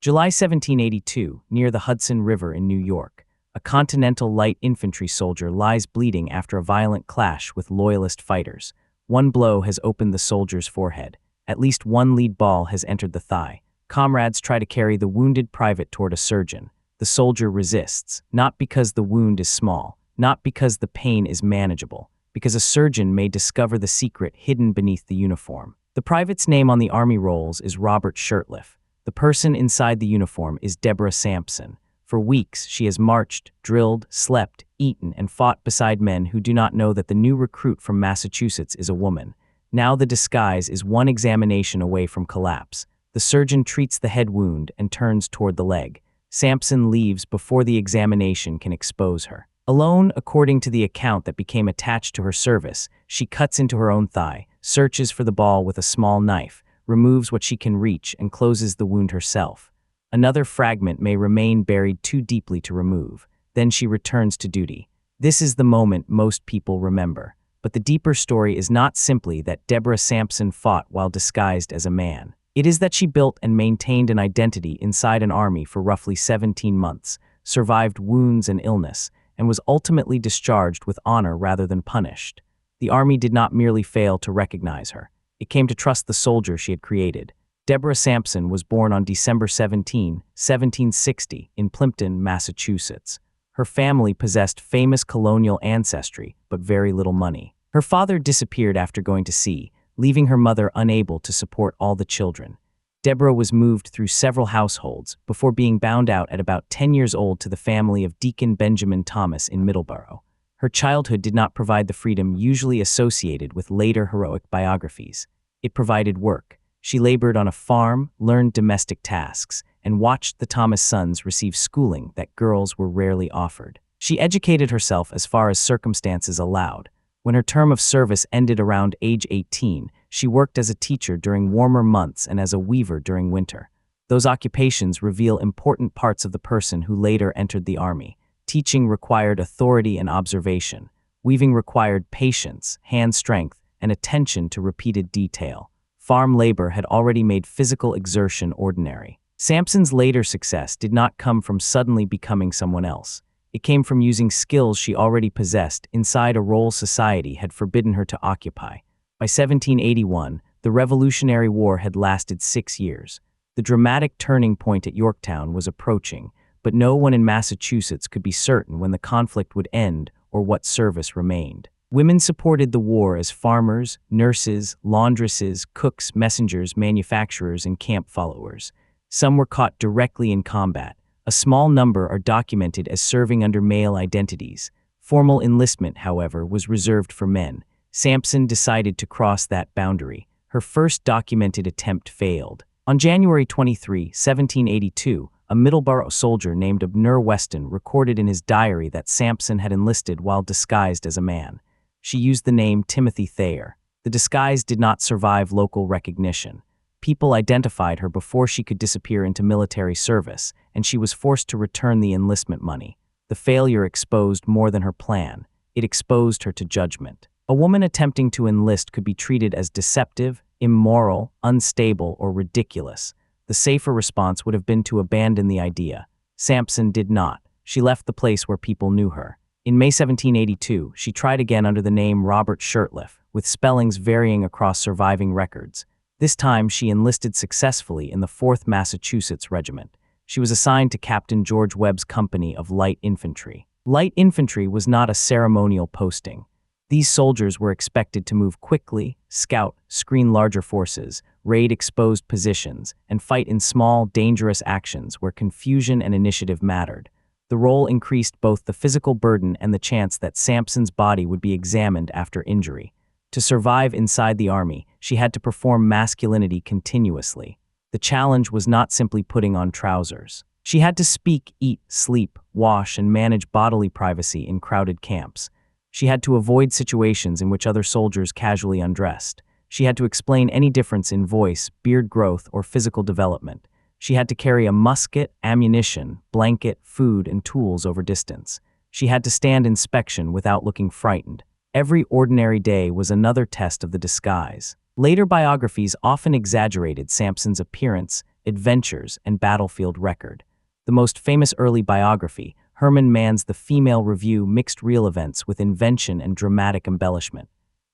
July 1782, near the Hudson River in New York, a Continental light infantry soldier lies bleeding after a violent clash with Loyalist fighters. One blow has opened the soldier's forehead. At least one lead ball has entered the thigh. Comrades try to carry the wounded private toward a surgeon. The soldier resists, not because the wound is small, not because the pain is manageable, because a surgeon may discover the secret hidden beneath the uniform. The private's name on the Army rolls is Robert Shurtliff. The person inside the uniform is Deborah Sampson. For weeks, she has marched, drilled, slept, eaten, and fought beside men who do not know that the new recruit from Massachusetts is a woman. Now the disguise is one examination away from collapse. The surgeon treats the head wound and turns toward the leg. Sampson leaves before the examination can expose her. Alone, according to the account that became attached to her service, she cuts into her own thigh, searches for the ball with a small knife, removes what she can reach, and closes the wound herself. Another fragment may remain buried too deeply to remove. Then she returns to duty. This is the moment most people remember. But the deeper story is not simply that Deborah Sampson fought while disguised as a man. It is that she built and maintained an identity inside an army for roughly 17 months, survived wounds and illness, and was ultimately discharged with honor rather than punished. The army did not merely fail to recognize her. It came to trust the soldier she had created. Deborah Sampson was born on December 17, 1760, in Plimpton, Massachusetts. Her family possessed famous colonial ancestry, but very little money. Her father disappeared after going to sea, leaving her mother unable to support all the children. Deborah was moved through several households before being bound out at about 10 years old to the family of Deacon Benjamin Thomas in Middleborough. Her childhood did not provide the freedom usually associated with later heroic biographies. It provided work. She labored on a farm, learned domestic tasks, and watched the Thomas sons receive schooling that girls were rarely offered. She educated herself as far as circumstances allowed. When her term of service ended around age 18, she worked as a teacher during warmer months and as a weaver during winter. Those occupations reveal important parts of the person who later entered the army. Teaching required authority and observation. Weaving required patience, hand strength, and attention to repeated detail. Farm labor had already made physical exertion ordinary. Sampson's later success did not come from suddenly becoming someone else. It came from using skills she already possessed inside a role society had forbidden her to occupy. By 1781, the Revolutionary War had lasted 6 years. The dramatic turning point at Yorktown was approaching, but no one in Massachusetts could be certain when the conflict would end or what service remained. Women supported the war as farmers, nurses, laundresses, cooks, messengers, manufacturers, and camp followers. Some were caught directly in combat. A small number are documented as serving under male identities. Formal enlistment, however, was reserved for men. Sampson decided to cross that boundary. Her first documented attempt failed. On January 23, 1782, a Middleborough soldier named Abner Weston recorded in his diary that Sampson had enlisted while disguised as a man. She used the name Timothy Thayer. The disguise did not survive local recognition. People identified her before she could disappear into military service, and she was forced to return the enlistment money. The failure exposed more than her plan. It exposed her to judgment. A woman attempting to enlist could be treated as deceptive, immoral, unstable, or ridiculous. The safer response would have been to abandon the idea. Sampson did not. She left the place where people knew her. In May 1782, she tried again under the name Robert Shurtliff, with spellings varying across surviving records. This time, she enlisted successfully in the Fourth Massachusetts Regiment. She was assigned to Captain George Webb's company of light infantry. Light infantry was not a ceremonial posting. These soldiers were expected to move quickly, scout, screen larger forces, raid exposed positions, and fight in small, dangerous actions where confusion and initiative mattered. The role increased both the physical burden and the chance that Sampson's body would be examined after injury. To survive inside the army, she had to perform masculinity continuously. The challenge was not simply putting on trousers. She had to speak, eat, sleep, wash, and manage bodily privacy in crowded camps. She had to avoid situations in which other soldiers casually undressed. She had to explain any difference in voice, beard growth, or physical development. She had to carry a musket, ammunition, blanket, food, and tools over distance. She had to stand inspection without looking frightened. Every ordinary day was another test of the disguise. Later biographies often exaggerated Sampson's appearance, adventures, and battlefield record. The most famous early biography, Herman Mann's The Female Review, mixed real events with invention and dramatic embellishment.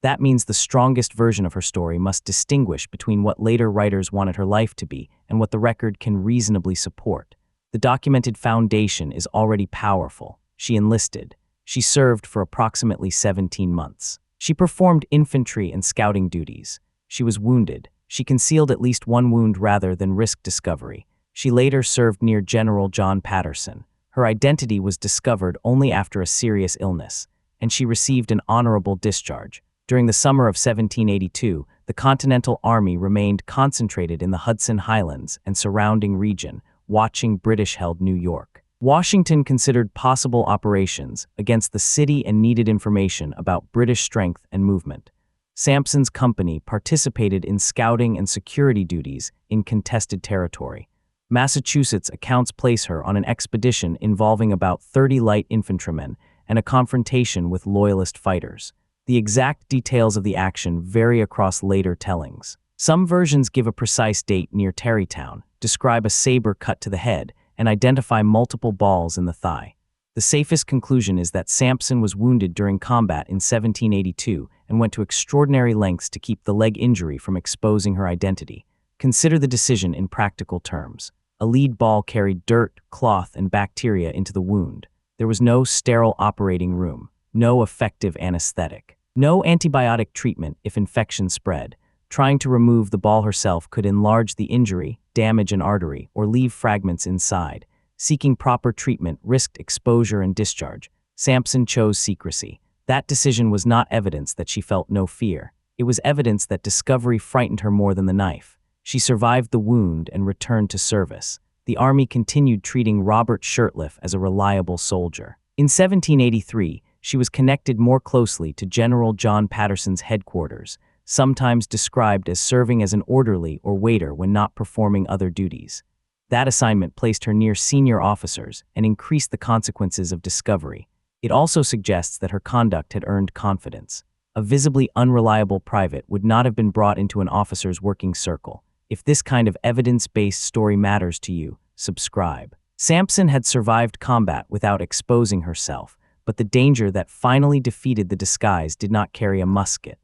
That means the strongest version of her story must distinguish between what later writers wanted her life to be and what the record can reasonably support. The documented foundation is already powerful. She enlisted. She served for approximately 17 months. She performed infantry and scouting duties. She was wounded. She concealed at least one wound rather than risk discovery. She later served near General John Patterson. Her identity was discovered only after a serious illness, and she received an honorable discharge. During the summer of 1782, the Continental Army remained concentrated in the Hudson Highlands and surrounding region, watching British-held New York. Washington considered possible operations against the city and needed information about British strength and movement. Sampson's company participated in scouting and security duties in contested territory. Massachusetts accounts place her on an expedition involving about 30 light infantrymen and a confrontation with Loyalist fighters. The exact details of the action vary across later tellings. Some versions give a precise date near Tarrytown, describe a saber cut to the head, and identify multiple balls in the thigh. The safest conclusion is that Sampson was wounded during combat in 1782 and went to extraordinary lengths to keep the leg injury from exposing her identity. Consider the decision in practical terms. A lead ball carried dirt, cloth, and bacteria into the wound. There was no sterile operating room, no effective anesthetic, no antibiotic treatment if infection spread. Trying to remove the ball herself could enlarge the injury, damage an artery, or leave fragments inside. Seeking proper treatment risked exposure and discharge. Sampson chose secrecy. That decision was not evidence that she felt no fear. It was evidence that discovery frightened her more than the knife. She survived the wound and returned to service. The Army continued treating Robert Shurtliff as a reliable soldier. In 1783, she was connected more closely to General John Patterson's headquarters, sometimes described as serving as an orderly or waiter when not performing other duties. That assignment placed her near senior officers and increased the consequences of discovery. It also suggests that her conduct had earned confidence. A visibly unreliable private would not have been brought into an officer's working circle. If this kind of evidence-based story matters to you, subscribe. Sampson had survived combat without exposing herself, but the danger that finally defeated the disguise did not carry a musket.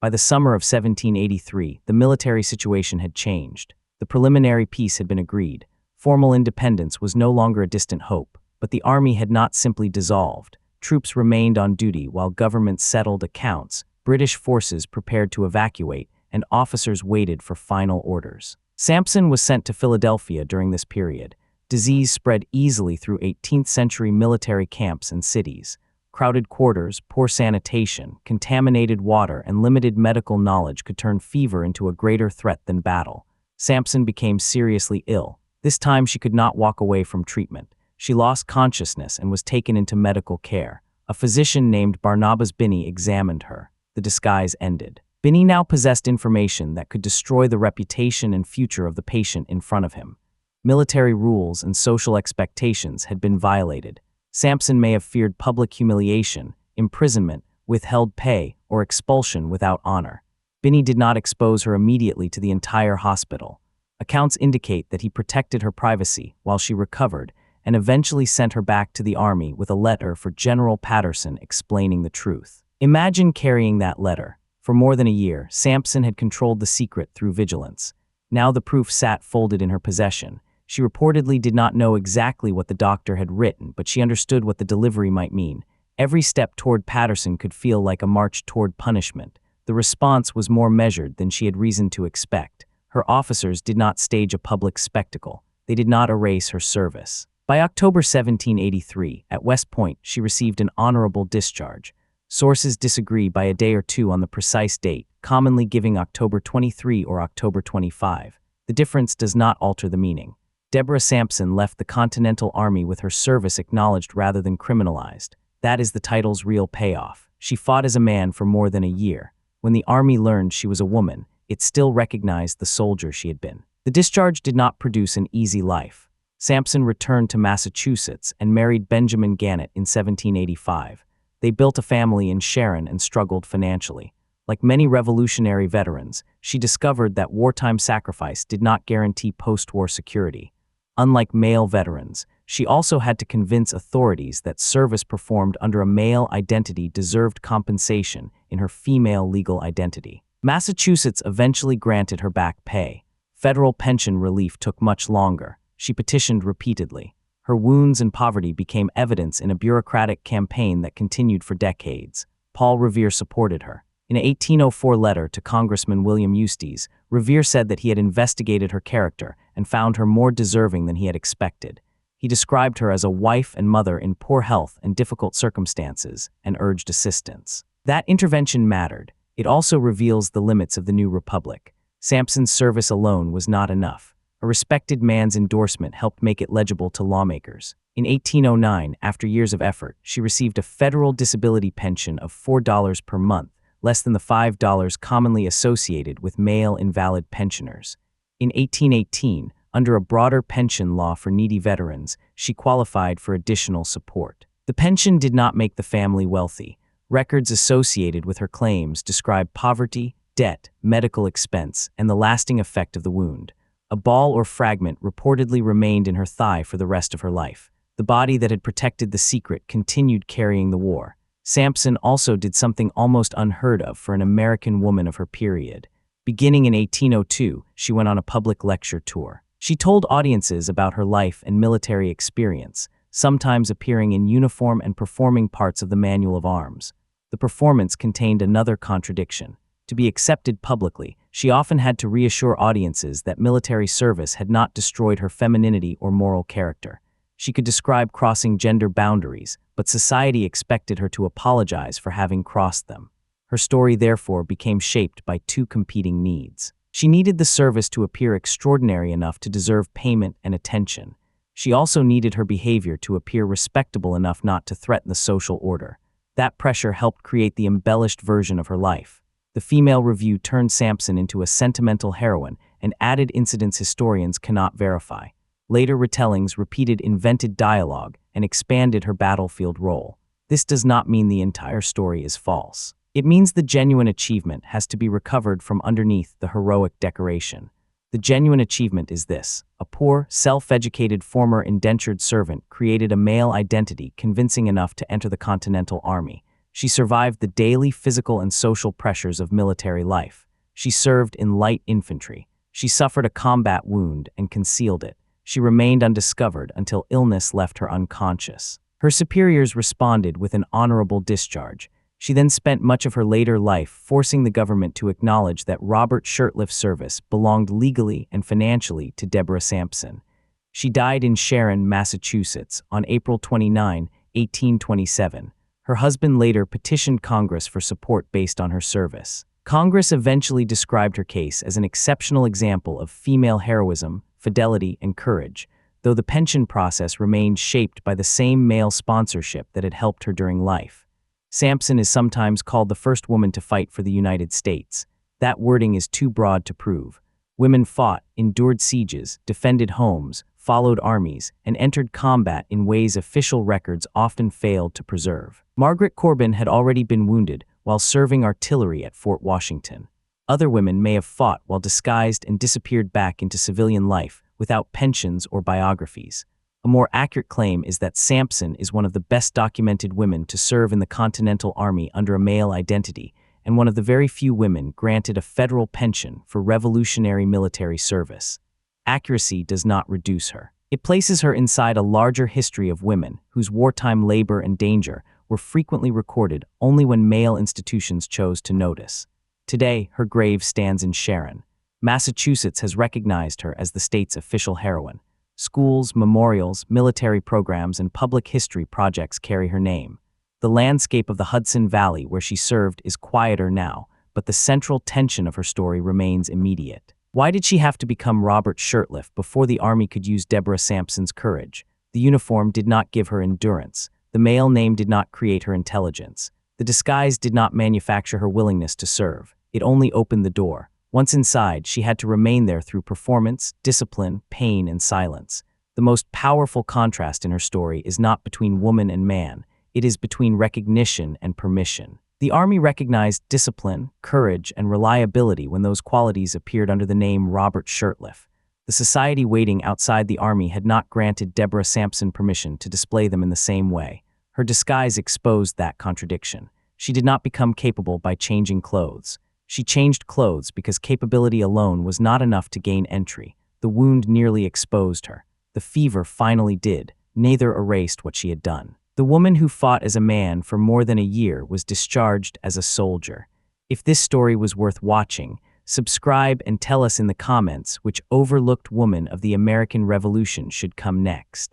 By the summer of 1783, the military situation had changed. The preliminary peace had been agreed. Formal independence was no longer a distant hope, but the army had not simply dissolved. Troops remained on duty while government settled accounts, British forces prepared to evacuate, and officers waited for final orders. Sampson was sent to Philadelphia during this period. Disease spread easily through 18th-century military camps and cities. Crowded quarters, poor sanitation, contaminated water, and limited medical knowledge could turn fever into a greater threat than battle. Sampson became seriously ill. This time she could not walk away from treatment. She lost consciousness and was taken into medical care. A physician named Barnabas Binney examined her. The disguise ended. Binney now possessed information that could destroy the reputation and future of the patient in front of him. Military rules and social expectations had been violated. Sampson may have feared public humiliation, imprisonment, withheld pay, or expulsion without honor. Binney did not expose her immediately to the entire hospital. Accounts indicate that he protected her privacy while she recovered and eventually sent her back to the army with a letter for General Patterson explaining the truth. Imagine carrying that letter. For more than a year, Sampson had controlled the secret through vigilance. Now the proof sat folded in her possession. She reportedly did not know exactly what the doctor had written, but she understood what the delivery might mean. Every step toward Patterson could feel like a march toward punishment. The response was more measured than she had reason to expect. Her officers did not stage a public spectacle. They did not erase her service. By October 1783, at West Point, she received an honorable discharge. Sources disagree by a day or two on the precise date, commonly giving October 23 or October 25. The difference does not alter the meaning. Deborah Sampson left the Continental Army with her service acknowledged rather than criminalized. That is the title's real payoff. She fought as a man for more than a year. When the Army learned she was a woman, it still recognized the soldier she had been. The discharge did not produce an easy life. Sampson returned to Massachusetts and married Benjamin Gannett in 1785. They built a family in Sharon and struggled financially. Like many revolutionary veterans, she discovered that wartime sacrifice did not guarantee post-war security. Unlike male veterans, she also had to convince authorities that service performed under a male identity deserved compensation in her female legal identity. Massachusetts eventually granted her back pay. Federal pension relief took much longer. She petitioned repeatedly. Her wounds and poverty became evidence in a bureaucratic campaign that continued for decades. Paul Revere supported her. In an 1804 letter to Congressman William Eustis, Revere said that he had investigated her character and found her more deserving than he had expected. He described her as a wife and mother in poor health and difficult circumstances and urged assistance. That intervention mattered. It also reveals the limits of the new republic. Sampson's service alone was not enough. A respected man's endorsement helped make it legible to lawmakers. In 1809, after years of effort, she received a federal disability pension of $4 per month, less than the $5 commonly associated with male invalid pensioners. In 1818, under a broader pension law for needy veterans, she qualified for additional support. The pension did not make the family wealthy. Records associated with her claims describe poverty, debt, medical expense, and the lasting effect of the wound. A ball or fragment reportedly remained in her thigh for the rest of her life. The body that had protected the secret continued carrying the war. Sampson also did something almost unheard of for an American woman of her period. Beginning in 1802, she went on a public lecture tour. She told audiences about her life and military experience, sometimes appearing in uniform and performing parts of the manual of arms. The performance contained another contradiction. To be accepted publicly, she often had to reassure audiences that military service had not destroyed her femininity or moral character. She could describe crossing gender boundaries, but society expected her to apologize for having crossed them. Her story therefore became shaped by two competing needs. She needed the service to appear extraordinary enough to deserve payment and attention. She also needed her behavior to appear respectable enough not to threaten the social order. That pressure helped create the embellished version of her life. The Female Review turned Sampson into a sentimental heroine, and added incidents historians cannot verify. Later retellings repeated invented dialogue and expanded her battlefield role. This does not mean the entire story is false. It means the genuine achievement has to be recovered from underneath the heroic decoration. The genuine achievement is this: a poor, self-educated former indentured servant created a male identity convincing enough to enter the Continental Army. She survived the daily physical and social pressures of military life. She served in light infantry. She suffered a combat wound and concealed it. She remained undiscovered until illness left her unconscious. Her superiors responded with an honorable discharge. She then spent much of her later life forcing the government to acknowledge that Robert Shurtliff's service belonged legally and financially to Deborah Sampson. She died in Sharon, Massachusetts, on April 29, 1827. Her husband later petitioned Congress for support based on her service. Congress eventually described her case as an exceptional example of female heroism, fidelity, and courage, though the pension process remained shaped by the same male sponsorship that had helped her during life. Sampson is sometimes called the first woman to fight for the United States. That wording is too broad to prove. Women fought, endured sieges, defended homes, followed armies, and entered combat in ways official records often failed to preserve. Margaret Corbin had already been wounded while serving artillery at Fort Washington. Other women may have fought while disguised and disappeared back into civilian life without pensions or biographies. A more accurate claim is that Sampson is one of the best documented women to serve in the Continental Army under a male identity, and one of the very few women granted a federal pension for revolutionary military service. Accuracy does not reduce her. It places her inside a larger history of women whose wartime labor and danger were frequently recorded only when male institutions chose to notice. Today, her grave stands in Sharon. Massachusetts has recognized her as the state's official heroine. Schools, memorials, military programs, and public history projects carry her name. The landscape of the Hudson Valley where she served is quieter now, but the central tension of her story remains immediate. Why did she have to become Robert Shurtliff before the Army could use Deborah Sampson's courage? The uniform did not give her endurance. The male name did not create her intelligence. The disguise did not manufacture her willingness to serve. It only opened the door. Once inside, she had to remain there through performance, discipline, pain, and silence. The most powerful contrast in her story is not between woman and man. It is between recognition and permission. The Army recognized discipline, courage, and reliability when those qualities appeared under the name Robert Shurtliff. The society waiting outside the Army had not granted Deborah Sampson permission to display them in the same way. Her disguise exposed that contradiction. She did not become capable by changing clothes. She changed clothes because capability alone was not enough to gain entry. The wound nearly exposed her. The fever finally did. Neither erased what she had done. The woman who fought as a man for more than a year was discharged as a soldier. If this story was worth watching, subscribe and tell us in the comments which overlooked woman of the American Revolution should come next.